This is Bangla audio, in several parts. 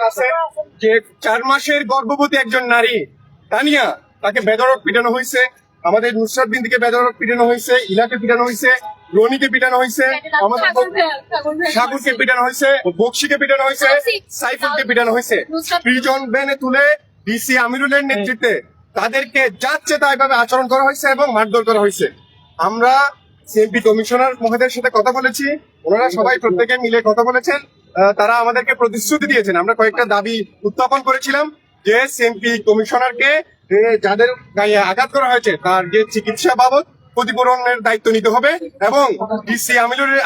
আছে যে 4 মাসের গর্ভবতী একজন নারী তানিয়া, তাকে বেধড়ক পিটানো হয়েছে। আমাদের নুসরাত বিনতিকে বেধড়ক পিটানো হয়েছে, ইলাকে পিটানো হয়েছে, রনিকে পিটানো হয়েছে, আমাদের সাগরকে পিটানো হয়েছে, বক্সিকে পিটানো হয়েছে, সাইফুলকে পিটানো হয়েছে। প্রিজন ভ্যানে তুলে ডিসি আমিরুলের নেতৃত্বে তাদেরকে যাচ্ছে তাই ভাবে আচরণ করা হয়েছে এবং মারধর করা হয়েছে। আমরা সিএমপি কমিশনার মহোদয়ের সাথে কথা বলেছি, ওনারা সবাই প্রত্যেকে মিলে কথা বলেছেন। তারা আমাদেরকে প্রতিশ্রুতি দিয়েছেন। আমরা কয়েকটা দাবি উত্থাপন করেছিলাম যে সিএমপি কমিশনারকে যাদের গায়ে আঘাত করা হয়েছে তার যে চিকিৎসা বাবদ ক্ষতিপূরণের দায়িত্ব নিতে হবে এবং ডিসি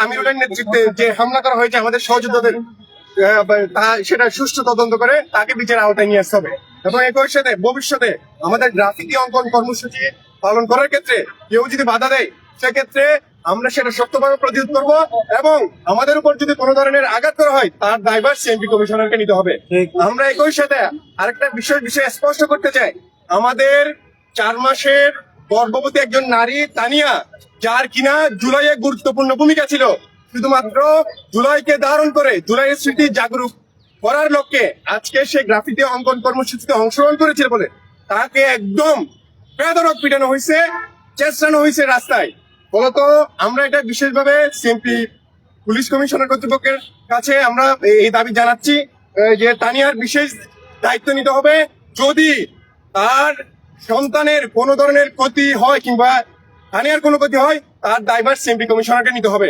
আমিরুলের নেতৃত্বে যে হামলা করা হয়েছে আমাদের সহযোদ্ধাদের সেটা সুষ্ঠু তদন্ত করে তাকে বিচারের আওতায় নিয়ে আসতে হবে। এবং একই সাথে ভবিষ্যতে আমাদের গ্রাফিতি অঙ্কন কর্মসূচি পালন করার ক্ষেত্রে কেউ যদি বাধা দেয় সেক্ষেত্রে আমরা সেটা শক্তভাবে প্রতিরোধ করব এবং আমাদের উপর যদি কোনো ধরনের আঘাত করা হয় তার দায়ভার সিএমপি কমিশনারকে নিতে হবে। আমরা একই সাথে আরেকটা বিষয় স্পষ্ট করতে চাই, আমাদের 4 মাসের গর্ভবতী একজন নারী তানিয়া, যার কিনা জুলাইয়ে গুরুত্বপূর্ণ ভূমিকা ছিল, শুধুমাত্র জুলাইকে ধারণ করে জুলাইয়ের স্মৃতি জাগরুক করার লক্ষ্যে আজকে সে গ্রাফিতি অঙ্কন কর্মসূচিতে অংশগ্রহণ করেছিল বলে তাকে একদম বেধড়ক পিটানো হয়েছে, চেষ্টানো হয়েছে রাস্তায়। ফলত আমরা এটা বিশেষভাবে সিএমপি পুলিশ কমিশনার কর্তৃপক্ষের কাছে আমরা এই দাবি জানাচ্ছি যে তানিয়ার বিশেষ দায়িত্ব নিতে হবে। যদি তার সন্তানের কোনো ধরনের ক্ষতি হয় কিংবা তানিয়ার কোনো ক্ষতি হয় তার দায়ভার সিএমপি কমিশনারকে নিতে হবে।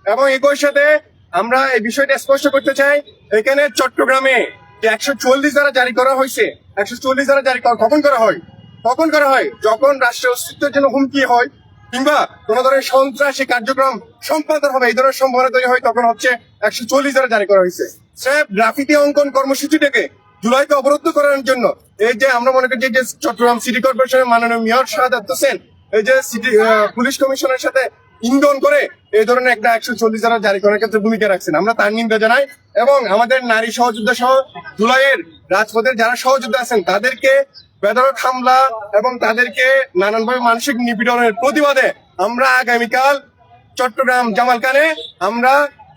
এবং একই সাথে আমরা এই বিষয়টা স্পষ্ট করতে চাই, এখানে চট্টগ্রামে যে 144 ধারা জারি করা হয়েছে, 144 ধারা জারি কখন করা হয় যখন রাষ্ট্রের অস্তিত্বের জন্য হুমকি হয় কিংবা কোন ধরনের সন্ত্রাসী কার্যক্রম সম্পাদন হবে, এই ধরনের সম্ভাবনা তৈরি হয়, তখন হচ্ছে 144 ধারা জারি করা হয়েছে। স্রেফ গ্রাফিতি অঙ্কন কর্মসূচিটাকে জুলাইকে অবরুদ্ধ করার জন্য এই যে আমরা মনে করি যে চট্টগ্রাম সিটি কর্পোরেশনের মাননীয় মেয়র শাহাদাত হোসেন এই যে সিটি পুলিশ কমিশনের সাথে ইন্ধন করে এই ধরনের একটা 144 ধারা জারি করার ক্ষেত্রে ভূমিকা রাখছেন, আমরা তার নিন্দা জানাই। এবং আমাদের নারী সহযোদ্ধা সহ জুলাইয়ের রাজপথের যারা সহযোদ্ধা আছেন তাদেরকে বেধড়ক হামলা এবং তাদেরকে নানানভাবে মানসিক নিপীড়নের প্রতিবাদে আমরা আগামীকাল চট্টগ্রাম জামালখানে আমরা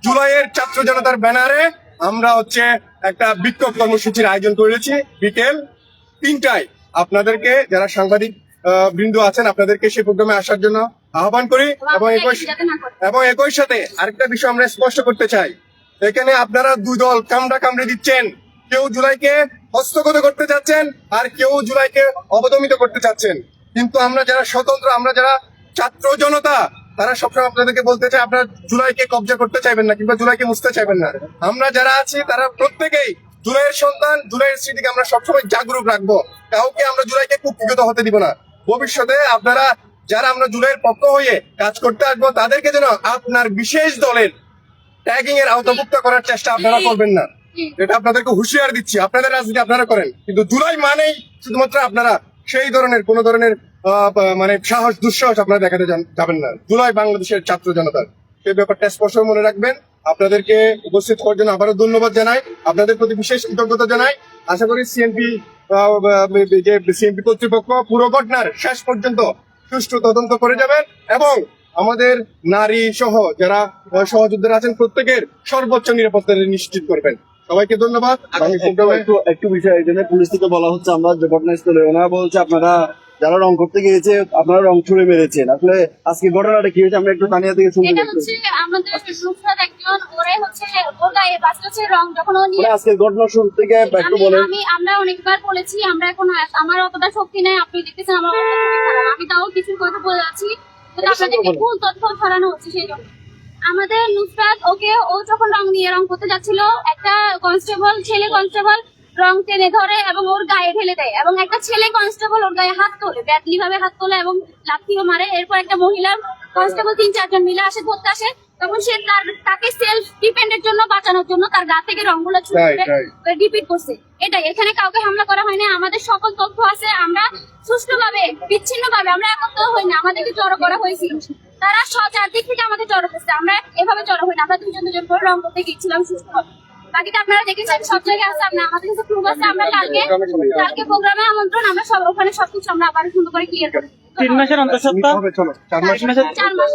জুলাইয়ের ছাত্র জনতার ব্যানারে আমরা হচ্ছে একটা বিক্ষোভ কর্মসূচির আয়োজন করেছি বিকেল 3টায়। আপনাদেরকে যারা সাংবাদিক বৃন্দ আছেন আপনাদেরকে সেই প্রোগ্রামে আসার জন্য আহ্বান করি। এবং একই সাথে আরেকটা বিষয় আমরা স্পষ্ট করতে চাই, এখানে আপনারা দুই দল কামড়ে দিচ্ছেন, কেউ জুলাইকে হস্তগত করতে চাচ্ছেন আর কেউ জুলাইকে অবদমিত করতে চাচ্ছেন। কিন্তু আমরা যারা স্বতন্ত্র, আমরা যারা ছাত্র জনতা, তারা সবসময় আপনাদেরকে বলতে চাই আপনারা জুলাইকে কবজা করতে চাইবেন না কিংবা জুলাইকে মুছতে চাইবেন না। আমরা যারা আছি তারা প্রত্যেকেই জুলাইয়ের সন্তান, জুলাইয়ের স্মৃতিকে আমরা সবসময় জাগরুক রাখবো, কাউকে আমরা জুলাইকে কুক্ষিগত হতে দিব না। ভবিষ্যতে আপনারা যারা আমরা জুলাইয়ের পক্ষ হয়ে কাজ করতে আসবো তাদেরকে যেন আপনার বিশেষ দলের ট্যাগিং এর আওতাভুক্ত করার চেষ্টা আপনারা করবেন না, এটা আপনাদেরকে হুঁশিয়ার দিচ্ছি। আপনাদের রাজনীতি আপনারা করেন, কিন্তু জুলাই মানেই শুধুমাত্র আপনারা সেই ধরনের কোন ধরনের মানে সাহস দুঃসাহস আপনারা দেখাতে যাবেন না। জুলাই বাংলাদেশের ছাত্র জনতার, সেই ব্যাপারটা স্পষ্ট মনে রাখবেন। আপনাদেরকে উপস্থিত হওয়ার জন্য আবারও ধন্যবাদ জানাই, আপনাদের প্রতি বিশেষ কৃতজ্ঞতা জানাই। আশা করি সিএমপি কর্তৃপক্ষ পুরো ঘটনার শেষ পর্যন্ত সুষ্ঠু তদন্ত করে যাবেন এবং আমাদের নারী সহ যারা সহযোদ্ধারা আছেন প্রত্যেকের সর্বোচ্চ নিরাপত্তা নিশ্চিত করবেন। সবাইকে ধন্যবাদ। একটু বিষয় এখানে পুলিশ থেকে বলা হচ্ছে, আমরা যে ঘটনাস্থলে ওনারা বলছে আপনারা যারা রং করতে গিয়েছে আপনারা রং ছুড়ে মেরেছেন। আসলে আজকে ঘটনাটা কি হয়েছে আমরা একটু তানিয়া থেকে শুনতে চাচ্ছি। আমাদের নুসরাত একজন ওরে হচ্ছে ওর গায়ে বাঁচছে রং, যখন ও নিয়ে আজকে ঘটনা শুরু থেকে একটু বলেন। আমরা অনেকবার বলেছি, আমরা এখন আমার অতটা শক্তি নেই, আপনি দেখতেছেন আমার অবস্থা খুবই খারাপ, আমি তাও কিছু কথা বলে যাচ্ছি, আপনাদেরকে ভুল তথ্য ছড়ানো হচ্ছে। সেই জন্য আমাদের নুসরাত ও যখন রং করতে যাচ্ছিল, একটা ছেলে কনস্টেবল রং টেনে ধরে এবং ওর গায়ে ঢেলে দেয় এবং একটা ছেলে কনস্টেবল ওর গায়ে হাত তোলে, ব্যাডলি ভাবে হাত তোলে এবং লাথিও মারে। এরপর একটা মহিলা কনস্টেবল 3-4 জন মিলে ধরতে আসে, তখন সে তাকে সেলফ ডিফেন্ডের জন্য বাঁচানোর জন্য তার গা থেকে রংগুলো ছুঁড়ে ডিপিট করছে। এটাই, এখানে কাউকে হামলা করা হয়নি। আমাদের সকল তথ্য আছে, আমরা সুষ্ঠুভাবে বিচ্ছিন্নভাবে আমরা একত্র হইনি, আমাদেরকে জড়ো করা হয়েছিল। তারা চারদিক থেকে আমাদের জড়ো করছে, আমরা এভাবে জড়ো হইনি, আমরা দুজন করে রং করতে গিয়েছিলাম সুষ্ঠুভাবে। বাকিটা আপনারা দেখেছেন সব জায়গায় আছে, আমাদের কাছে প্রুফ আছে। আমরা কালকে প্রোগ্রামে আমন্ত্রণ, আমরা সব ওখানে সবকিছু আমরা আবার সুন্দর করে ক্লিয়ার করি। 3 মাসের অন্তঃসত্ত্বা 4 মাস